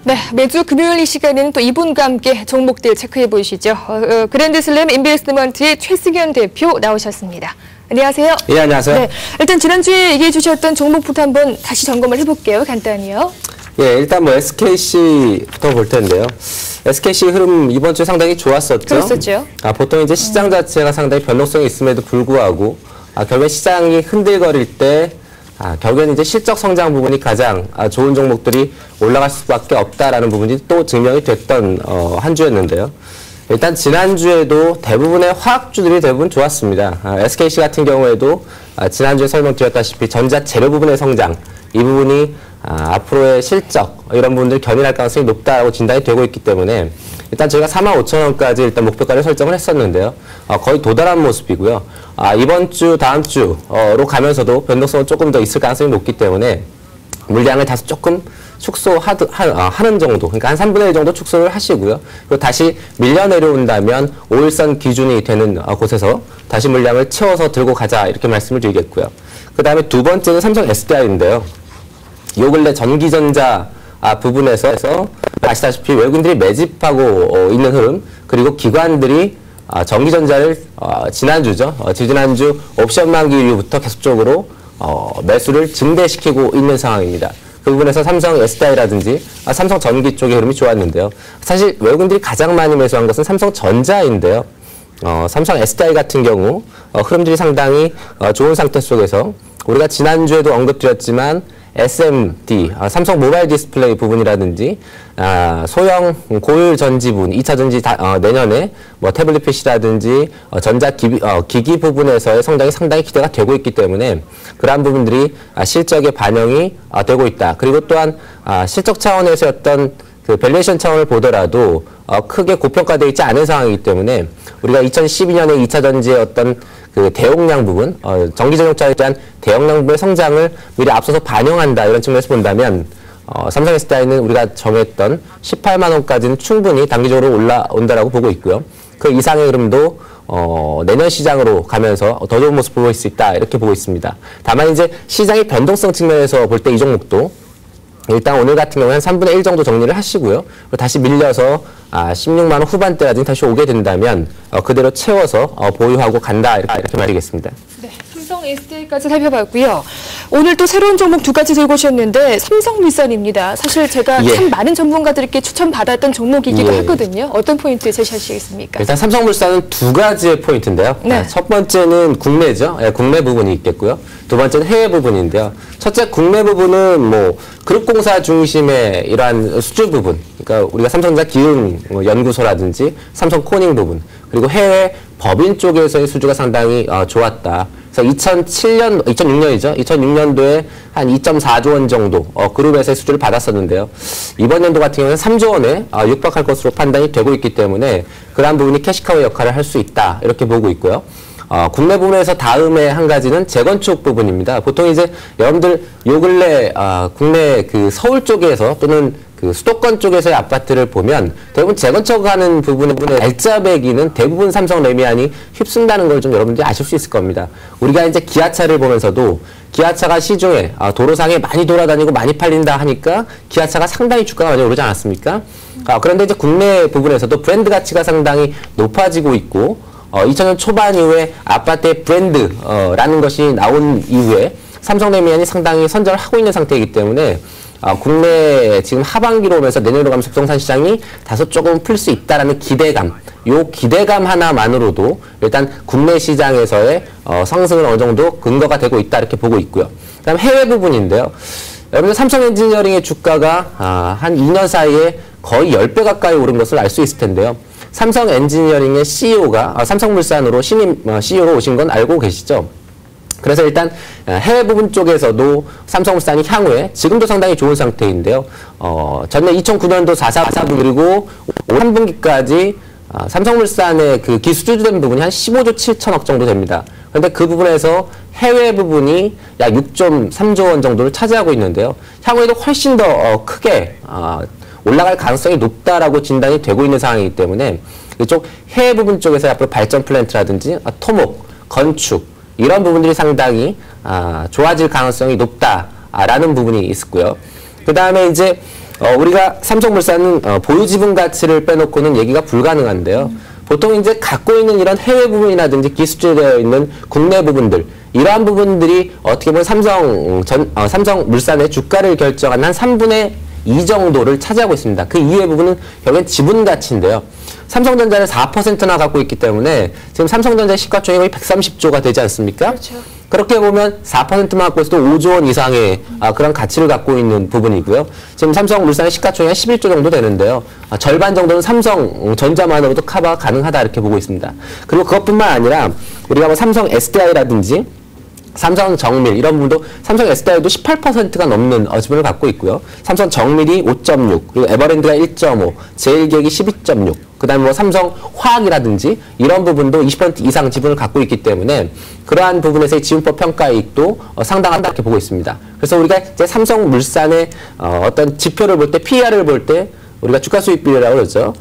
네, 매주 금요일 이 시간에는 또 이분과 함께 종목들 체크해 보시죠. 그랜드슬램 인베스트먼트의 최승현 대표 나오셨습니다. 안녕하세요. 예, 안녕하세요. 네, 일단 지난주에 얘기해 주셨던 종목부터 한번 다시 점검을 해볼게요. 간단히요. 예, 일단 SKC부터 볼 텐데요. SKC 흐름 이번 주에 상당히 좋았었죠. 그랬었죠. 보통 이제 시장 자체가 상당히 변동성이 있음에도 불구하고 결국에 시장이 흔들거릴 때 결국에는 이제 실적 성장 부분이 가장 좋은 종목들이 올라갈 수밖에 없다라는 부분이 또 증명이 됐던 한 주였는데요. 일단 지난주에도 대부분의 화학주들이 대부분 좋았습니다. SKC 같은 경우에도 지난주에 설명드렸다시피 전자재료 부분의 성장, 이 부분이 앞으로의 실적 이런 부분들 견인할 가능성이 높다라고 진단이 되고 있기 때문에 일단 저희가 45,000원까지 일단 목표가를 설정을 했었는데요. 거의 도달한 모습이고요. 이번 주, 다음 주로 가면서도 변동성은 조금 더 있을 가능성이 높기 때문에 물량을 다소 조금 축소하는 정도, 그러니까 한 3분의 1 정도 축소를 하시고요. 그리고 다시 밀려 내려온다면 5일선 기준이 되는 곳에서 다시 물량을 채워서 들고 가자 이렇게 말씀을 드리겠고요. 그 다음에 두 번째는 삼성 SDI인데요. 요 근래 전기전자 부분에서 아시다시피 외국인들이 매집하고 있는 흐름, 그리고 기관들이 전기전자를 지난주 옵션 만기 이후부터 계속적으로 매수를 증대시키고 있는 상황입니다. 그 부분에서 삼성 SDI라든지 삼성전기 쪽의 흐름이 좋았는데요. 사실 외국인들이 가장 많이 매수한 것은 삼성전자인데요. 삼성 SDI 같은 경우 흐름들이 상당히 좋은 상태 속에서 우리가 지난주에도 언급드렸지만 SMD, 삼성 모바일 디스플레이 부분이라든지 소형 고율 전지 부분, 2차 전지 내년에 태블릿 PC라든지 기기 부분에서의 성장이 상당히 기대가 되고 있기 때문에 그러한 부분들이 실적에 반영이 되고 있다. 그리고 또한 실적 차원에서 어떤 그 밸류에이션 차원을 보더라도 크게 고평가되어 있지 않은 상황이기 때문에 우리가 2012년에 2차 전지의 어떤 그 대용량 부분, 전기전용차에 대한 대용량 부분의 성장을 미리 앞서서 반영한다 이런 측면에서 본다면 삼성 SDI는 우리가 정했던 18만 원까지는 충분히 단기적으로 올라온다라고 보고 있고요. 그 이상의 흐름도 내년 시장으로 가면서 더 좋은 모습 보일 수 있다 이렇게 보고 있습니다. 다만 이제 시장의 변동성 측면에서 볼 때 이 종목도 일단 오늘 같은 경우는 3분의 1 정도 정리를 하시고요. 다시 밀려서 16만 원 후반대라든지 다시 오게 된다면 그대로 채워서 보유하고 간다 이렇게 말이겠습니다. 네, 삼성 SDI까지 살펴봤고요. 오늘 또 새로운 종목 두 가지 들고 오셨는데 삼성물산입니다. 사실 제가 참 많은 전문가들께 추천받았던 종목이기도 하거든요. 어떤 포인트 제시하시겠습니까? 일단 삼성물산은 두 가지의 포인트인데요. 네. 첫 번째는 국내죠. 국내 부분이 있겠고요. 두 번째는 해외 부분인데요. 첫째 국내 부분은 그룹공사 중심의 이러한 수주 부분, 그러니까 우리가 삼성전자 기흥 연구소라든지 삼성 코닝 부분, 그리고 해외 법인 쪽에서의 수주가 상당히 좋았다. 그래서 2006년이죠. 2006년도에 한 2.4조 원 정도 그룹에서의 수주를 받았었는데요. 이번 연도 같은 경우는 3조 원에 육박할 것으로 판단이 되고 있기 때문에 그러한 부분이 캐시카우 역할을 할 수 있다 이렇게 보고 있고요. 국내 부분에서 다음에 한 가지는 재건축 부분입니다. 보통 이제 여러분들 요 근래 국내 그 서울 쪽에서 또는 그 수도권 쪽에서의 아파트를 보면 대부분 재건축하는 부분의 알짜배기는 대부분 삼성 레미안이 휩쓴다는 걸 좀 여러분들이 아실 수 있을 겁니다. 우리가 이제 기아차를 보면서도 기아차가 시중에 도로상에 많이 돌아다니고 많이 팔린다 하니까 기아차가 상당히 주가가 많이 오르지 않았습니까? 그런데 이제 국내 부분에서도 브랜드 가치가 상당히 높아지고 있고 2000년 초반 이후에 아파트의 브랜드라는 것이 나온 이후에 삼성레미안이 상당히 선전을 하고 있는 상태이기 때문에 국내 지금 하반기로 오면서 내년으로 가면서 부동산 시장이 다소 조금 풀 수 있다라는 기대감, 요 기대감 하나만으로도 일단 국내 시장에서의 상승은 어느 정도 근거가 되고 있다 이렇게 보고 있고요. 그다음 해외 부분인데요. 여러분들 삼성 엔지니어링의 주가가 한 2년 사이에 거의 10배 가까이 오른 것을 알 수 있을 텐데요. 삼성 엔지니어링의 CEO가 삼성물산으로 신임 CEO로 오신 건 알고 계시죠? 그래서 일단 해외 부분 쪽에서도 삼성물산이 향후에 지금도 상당히 좋은 상태인데요. 전년 2009년도 4사 그리고 3분기까지 삼성물산의 그 기수주된 부분이 한 15조 7천억 정도 됩니다. 그런데 그 부분에서 해외 부분이 약 6.3조 원 정도를 차지하고 있는데요. 향후에도 훨씬 더 크게 올라갈 가능성이 높다라고 진단이 되고 있는 상황이기 때문에 이쪽 해외 부분 쪽에서 앞으로 발전 플랜트라든지 토목, 건축 이런 부분들이 상당히 좋아질 가능성이 높다라는 부분이 있었고요. 그 다음에 이제 우리가 삼성물산은 보유 지분 가치를 빼놓고는 얘기가 불가능한데요. 보통 이제 갖고 있는 이런 해외 부분이라든지 기술재되어 있는 국내 부분들, 이러한 부분들이 어떻게 보면 삼성물산의 주가를 결정하는 한 3분의 2 정도를 차지하고 있습니다. 그 이외의 부분은 결국엔 지분 가치인데요. 삼성전자는 4%나 갖고 있기 때문에 지금 삼성전자 시가총액이 거의 130조가 되지 않습니까? 그렇죠. 그렇게 보면 4%만 갖고 있어도 5조 원 이상의 그런 가치를 갖고 있는 부분이고요. 지금 삼성물산의 시가총액이 11조 정도 되는데요. 절반 정도는 삼성전자만으로도 커버가 가능하다 이렇게 보고 있습니다. 그리고 그것뿐만 아니라 우리가 뭐 삼성 SDI라든지 삼성정밀 이런 부분도 삼성 SDI도 18%가 넘는 지분을 갖고 있고요. 삼성정밀이 5.6, 그리고 에버랜드가 1.5, 제일기획이 12.6, 그 다음에 뭐 삼성화학이라든지 이런 부분도 20% 이상 지분을 갖고 있기 때문에 그러한 부분에서의 지분법 평가이익도 상당하다 이렇게 보고 있습니다. 그래서 우리가 이제 삼성물산의 어떤 지표를 볼 때, PER을 볼 때 우리가 주가 수익 비율이라고 그러죠.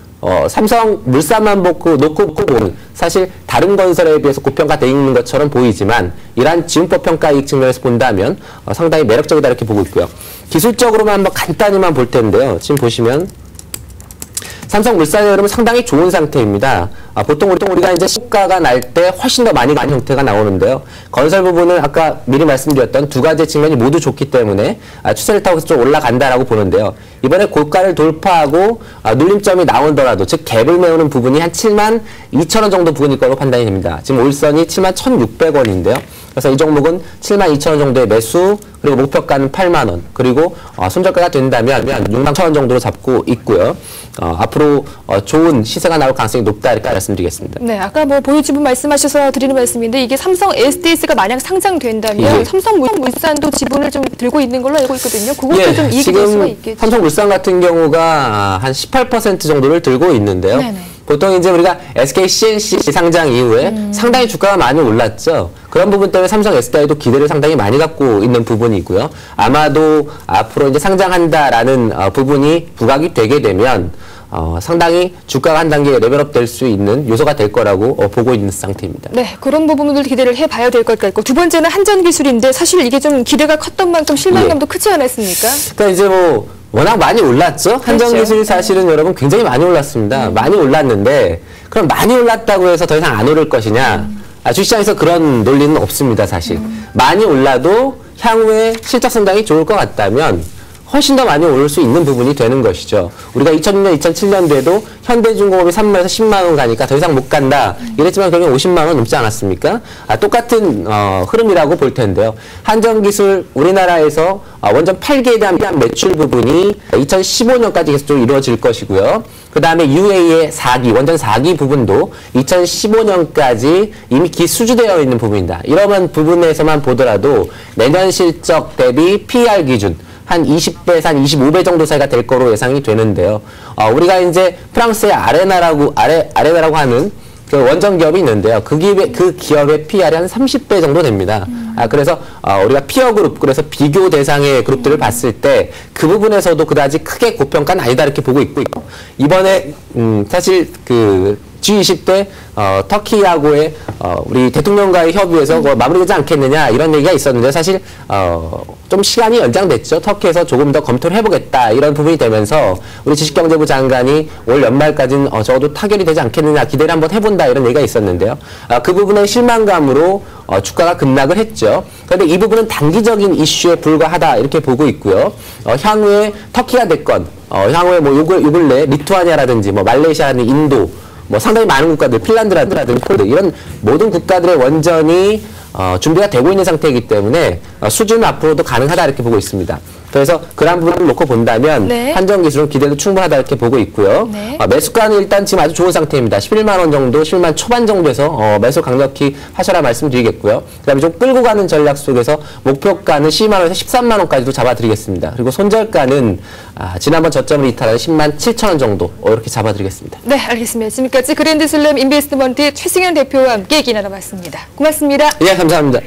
삼성물산만 놓고 보면 사실 다른 건설에 비해서 고평가되어 있는 것처럼 보이지만 이러한 지분법 평가이익 측면에서 본다면 상당히 매력적이다 이렇게 보고 있고요. 기술적으로만 한번 간단히만 볼 텐데요. 지금 보시면 삼성물산이 여러분 상당히 좋은 상태입니다. 보통 우리가 이제 시가가 날 때 훨씬 더 많이 가는 형태가 나오는데요. 건설 부분은 아까 미리 말씀드렸던 두 가지 측면이 모두 좋기 때문에 추세를 타고 좀 올라간다라고 보는데요. 이번에 고가를 돌파하고 눌림점이 나오더라도 즉 갭을 메우는 부분이 한 7만 2천 원 정도 부분일 거로 판단이 됩니다. 지금 올선이 7만 1,600원인데요. 그래서 이 종목은 7만 2천 원 정도의 매수, 그리고 목표가는 8만 원, 그리고 손절가가 된다면 6만 1천 원 정도로 잡고 있고요. 앞으로 좋은 시세가 나올 가능성이 높다 이렇게 말씀드리겠습니다. 네, 아까 뭐 보유 지분 말씀하셔서 드리는 말씀인데 이게 삼성 SDS가 만약 상장된다면 삼성물산도 지분을 좀 들고 있는 걸로 알고 있거든요. 그것도 좀 이익이 될 수가 있겠죠. 삼성물산 같은 경우가 한 18% 정도를 들고 있는데요. 네네. 보통 이제 우리가 SK CNC 상장 이후에 상당히 주가가 많이 올랐죠. 그런 부분 때문에 삼성 SDI도 기대를 상당히 많이 갖고 있는 부분이고요. 아마도 앞으로 이제 상장한다라는 부분이 부각이 되게 되면 상당히 주가가 한 단계 레벨업 될 수 있는 요소가 될 거라고 보고 있는 상태입니다. 네, 그런 부분들 기대를 해봐야 될 것 같고 두 번째는 한전기술인데 사실 이게 좀 기대가 컸던 만큼 실망감도 크지 않았습니까? 그러니까 이제 뭐 워낙 많이 올랐죠. 한전기술이 사실은 여러분 굉장히 많이 올랐습니다. 많이 올랐는데 그럼 많이 올랐다고 해서 더 이상 안 오를 것이냐? 주시장에서 그런 논리는 없습니다. 사실 많이 올라도 향후에 실적 성장이 좋을 것 같다면 훨씬 더 많이 오를 수 있는 부분이 되는 것이죠. 우리가 2006년, 2007년도에도 현대중공업이 3만에서 10만 원 가니까 더 이상 못 간다. 이랬지만 결국 50만 원 넘지 않았습니까? 똑같은 흐름이라고 볼 텐데요. 한전기술 우리나라에서 원전 8기에 대한 매출 부분이 2015년까지 계속적으로 이루어질 것이고요. 그 다음에 UA의 4기, 원전 4기 부분도 2015년까지 이미 기수주되어 있는 부분이다. 이러한 부분에서만 보더라도 내년 실적 대비 PER 기준 한 20배에서 한 25배 정도 사이가 될 거로 예상이 되는데요. 우리가 이제 프랑스의 아레나라고 하는 그 원전 기업이 있는데요. 그 기업의 PER이 한 30배 정도 됩니다. 그래서 우리가 피어 그룹, 그래서 비교 대상의 그룹들을 봤을 때 그 부분에서도 그다지 크게 고평가는 아니다 이렇게 보고 있고 이번에 사실 그 G20 때 터키하고의 우리 대통령과의 협의에서 마무리되지 않겠느냐 이런 얘기가 있었는데 사실 좀 시간이 연장됐죠. 터키에서 조금 더 검토를 해보겠다 이런 부분이 되면서 우리 지식경제부 장관이 올 연말까지는 적어도 타결이 되지 않겠느냐 기대를 한번 해본다 이런 얘기가 있었는데요. 그 부분의 실망감으로 주가가 급락을 했죠. 그런데 이 부분은 단기적인 이슈에 불과하다 이렇게 보고 있고요. 향후에 터키가 됐건 향후에 뭐 요 근래 리투아니아라든지 뭐 말레이시아라든지 인도 뭐 상당히 많은 국가들, 핀란드라든지 폴드 이런 모든 국가들의 원전이 준비가 되고 있는 상태이기 때문에 수주는 앞으로도 가능하다 이렇게 보고 있습니다. 그래서 그런 부분을 놓고 본다면 네. 한전기술은 기대도 충분하다 이렇게 보고 있고요. 네. 매수가는 일단 지금 아주 좋은 상태입니다. 11만 원 정도, 11만 초반 정도에서 매수 강력히 하셔라 말씀드리겠고요. 그다음에 좀 끌고 가는 전략 속에서 목표가는 12만 원에서 13만 원까지도 잡아드리겠습니다. 그리고 손절가는 지난번 저점을 이탈하는 10만 7천 원 정도 이렇게 잡아드리겠습니다. 네, 알겠습니다. 지금까지 그랜드슬램 인베스트먼트 최승현 대표와 함께 얘기 나눠봤습니다. 고맙습니다. 예, 감사합니다.